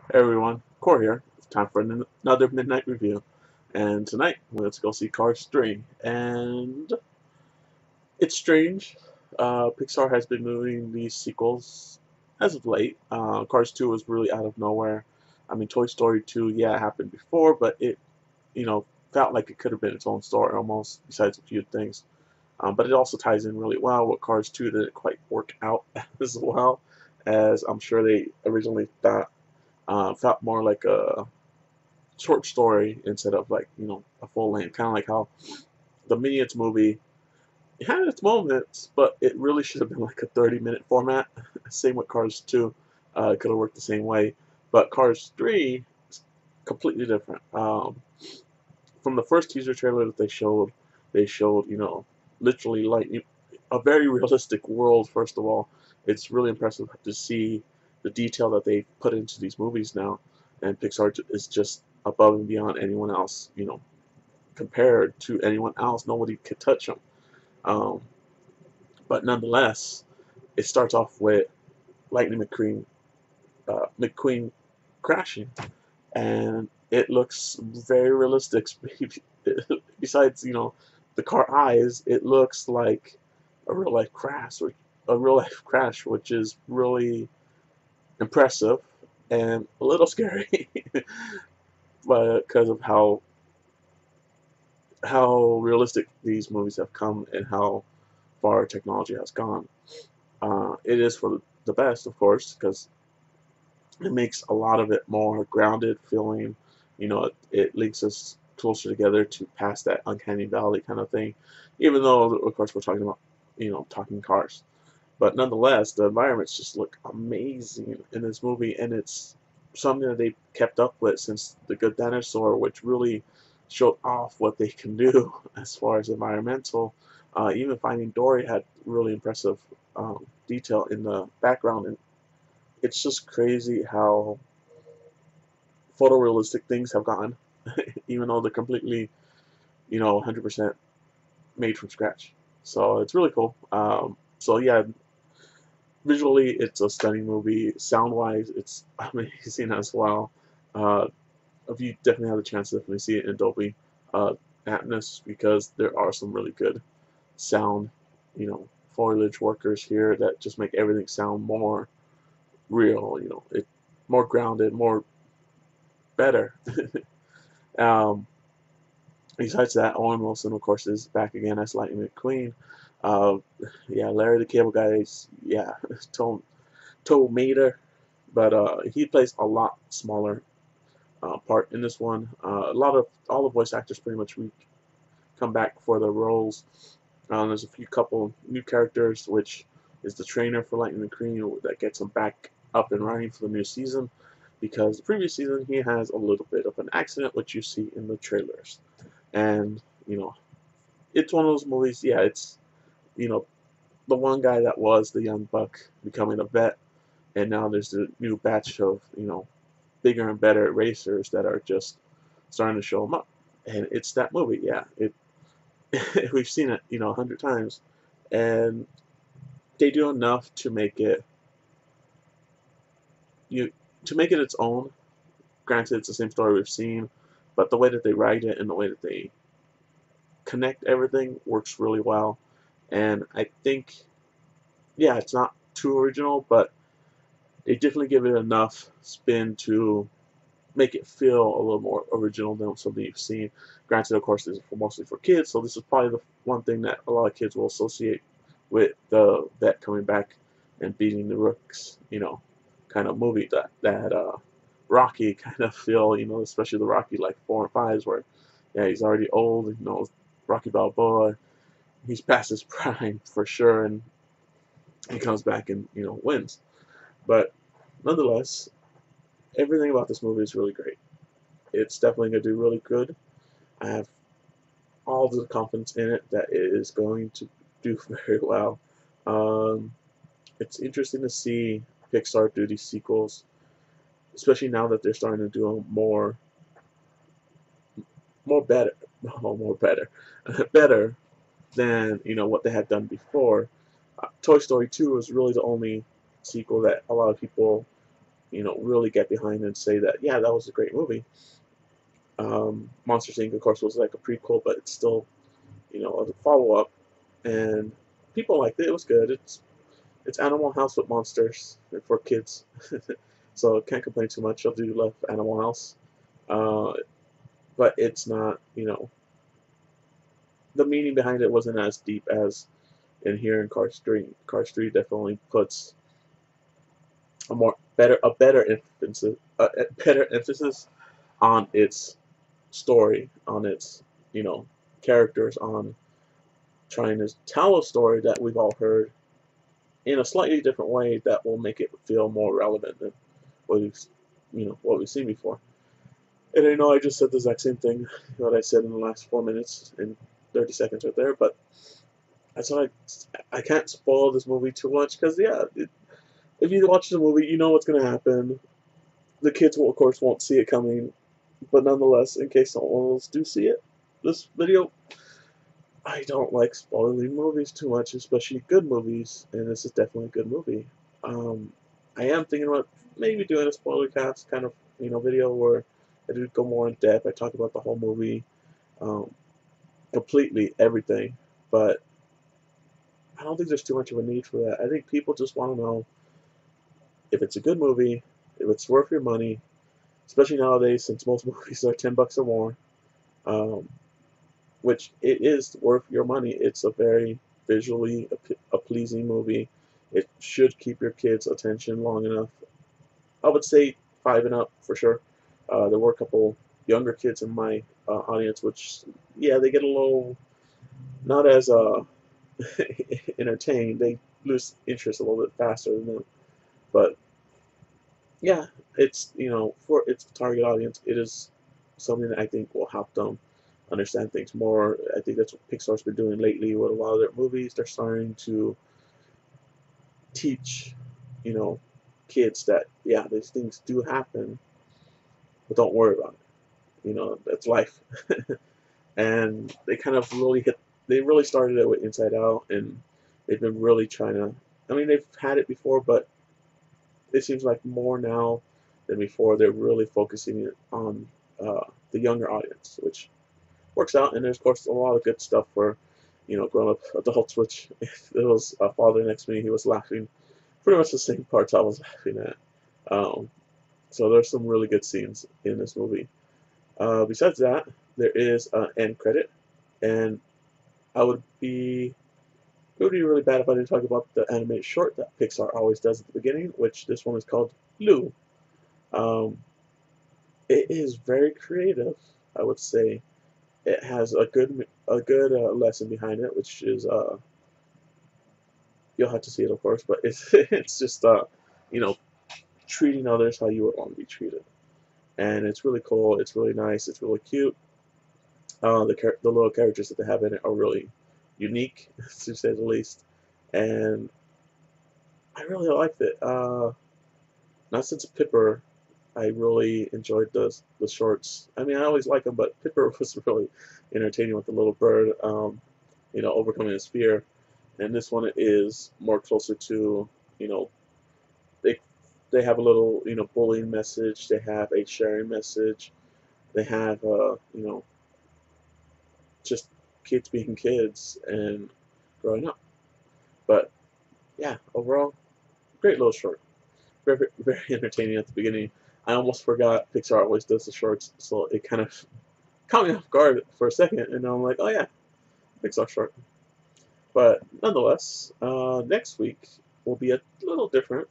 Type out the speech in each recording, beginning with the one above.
Hey everyone, Core here. It's time for another midnight review, and tonight let's go see Cars 3. And it's strange. Pixar has been moving these sequels as of late. Cars 2 was really out of nowhere. I mean, Toy Story 2, yeah, it happened before, but it, you know, felt like it could have been its own story almost, besides a few things. But it also ties in really well with Cars 2 didn't quite work out as well as I'm sure they originally thought. Felt more like a short story instead of like a full length. Kind of like how the Minions movie it had its moments, but it really should have been like a 30-minute format. Same with Cars 2, it could have worked the same way. But Cars 3 is completely different. From the first teaser trailer that they showed literally like a very realistic world. First of all, it's really impressive to see the detail that they put into these movies now, and Pixar is just above and beyond anyone else. Compared to anyone else, nobody could touch them. Um, but nonetheless, it starts off with Lightning McQueen crashing, and it looks very realistic. Besides, the car eyes, it looks like a real life crash, which is really impressive and a little scary, but because of how realistic these movies have come and how far technology has gone. It is for the best, of course, because it makes a lot of it more grounded feeling. It links us closer together to past that uncanny valley kind of thing. Even though, of course, we're talking about talking cars, but nonetheless, the environments just look amazing in this movie, and it's something that they kept up with since The Good Dinosaur, which really showed off what they can do as far as environmental. Even Finding Dory had really impressive detail in the background, and it's just crazy how photorealistic things have gotten, even though they're completely, 100% made from scratch. So it's really cool. So yeah, visually it's a stunning movie. Sound wise, it's amazing as well. Uh, if you definitely have the chance to definitely see it in Dolby uh, Atmos, because there are some really good sound, foliage workers here that just make everything sound more real. It more grounded, more better. um, Besides that, Owen Wilson, of course, is back again as Lightning McQueen. Uh, yeah, Larry the Cable Guy is, yeah, Tow Mater, but he plays a lot smaller part in this one. A lot of all the voice actors pretty much come back for the roles. There's a few couple new characters, which is the trainer for Lightning McQueen that gets him back up and running for the new season, because the previous season he has a little bit of an accident, which you see in the trailers. And it's one of those movies. Yeah, it's you know the one guy that was the young buck becoming a vet, and now there's the new batch of bigger and better racers that are just starting to show them up. And it's that movie. Yeah, it we've seen it 100 times, and they do enough to make it you to make it its own. Granted, it's the same story we've seen, but the way that they write it and the way that they connect everything works really well. And I think, yeah, it's not too original, but they definitely give it enough spin to make it feel a little more original than something you've seen. Granted, of course, this is mostly for kids, so this is probably the one thing that a lot of kids will associate with the vet coming back and beating the rooks, kind of movie that Rocky kind of feel, especially the Rocky like 4 and 5s where, yeah, he's already old, Rocky Balboa, he's past his prime for sure, and he comes back and wins. But nonetheless, everything about this movie is really great. It's definitely going to do really good. I have all the confidence in it that it is going to do very well. Um, it's interesting to see Pixar do these sequels, especially now that they're starting to do them more better, more better, better than what they had done before. Toy Story 2 was really the only sequel that a lot of people really get behind and say that, yeah, that was a great movie. Monsters Inc. of course was like a prequel, but it's still a follow up, and people liked it. It was good. It's Animal House with monsters for kids, so can't complain too much. I do love Animal House, uh, but it's not the meaning behind it wasn't as deep as in here in Cars 3. Cars 3 definitely puts a better emphasis on its story, on its characters, on trying to tell a story that we've all heard in a slightly different way that will make it feel more relevant than what we've seen before. And I know I just said the exact same thing that I said in the last 4 minutes and 30 seconds right there, but that's why I can't spoil this movie too much because yeah, if you watch the movie, you know what's gonna happen. The kids will of course won't see it coming, but nonetheless, in case someone else do see it, this video, I don't like spoiling movies too much, especially good movies, and this is definitely a good movie. Um, I am thinking about maybe doing a spoiler cast kind of video where I do go more in depth. I talk about the whole movie, um, completely everything, but I don't think there's too much of a need for that. I think people just want to know if it's a good movie, if it's worth your money, especially nowadays since most movies are $10 or more. Um, which it is worth your money. It's a very visually a pleasing movie. It should keep your kids' attention long enough. I would say 5 and up for sure. There were a couple younger kids in my audience, which yeah, they get a little not as entertained. They lose interest a little bit faster than them. But yeah, it's for its target audience, it is something that I think will help them understand things more. I think that's what Pixar's been doing lately with a lot of their movies. They're starting to teach, you know, kids that yeah, these things do happen, but don't worry about it. That's life. And they kind of really hit. They really started it with Inside Out, and they've been really trying to. I mean, they've had it before, but it seems like more now than before. They're really focusing on the younger audience, which works out. And there's of course a lot of good stuff for grown up adults. Which if there was a father next to me, he was laughing pretty much the same parts I was laughing at. Um, so there's some really good scenes in this movie. Besides that, there is an end credit, and I would be it would be really bad if I didn't talk about the animated short that Pixar always does at the beginning, which this one is called Lou. Um, it is very creative, I would say. It has a good lesson behind it, which is you'll have to see it, of course, but it's it's just you know treating others how you would want to be treated, and it's really cool. It's really nice. It's really cute. The little characters that they have in it are really unique, to say the least, and I really liked it. Not since Pipper, I really enjoyed the shorts. I mean, I always like them, but Pipper was really entertaining with the little bird, overcoming his fear. And this one is more closer to, you know, they they have a little, bullying message. They have a sharing message. They have, just kids being kids and growing up. But yeah, overall, great little short. Very, very entertaining at the beginning. I almost forgot Pixar always does the shorts, so it kind of caught me off guard for a second, and I'm like, oh yeah, Pixar short. But nonetheless, next week will be a little different.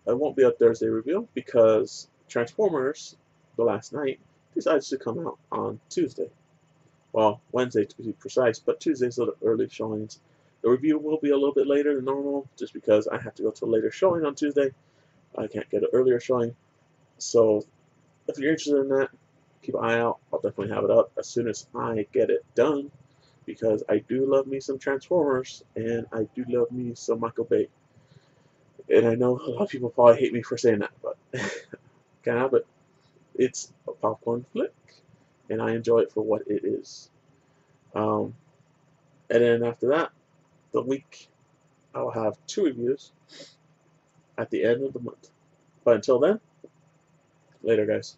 It won't be a Thursday review because Transformers, The Last Night, decides to come out on Tuesday. Well, Wednesday to be precise, but Tuesday's a little early showings. The review will be a little bit later than normal, just because I have to go to a later showing on Tuesday. I can't get an earlier showing. So if you're interested in that, keep an eye out. I'll definitely have it up as soon as I get it done, because I do love me some Transformers, and I do love me some Michael Bay. And I know a lot of people probably hate me for saying that, but can't help it. It's a popcorn flick, and I enjoy it for what it is. Um, and then after that, the week, I'll have 2 reviews at the end of the month. But until then, Later, guys.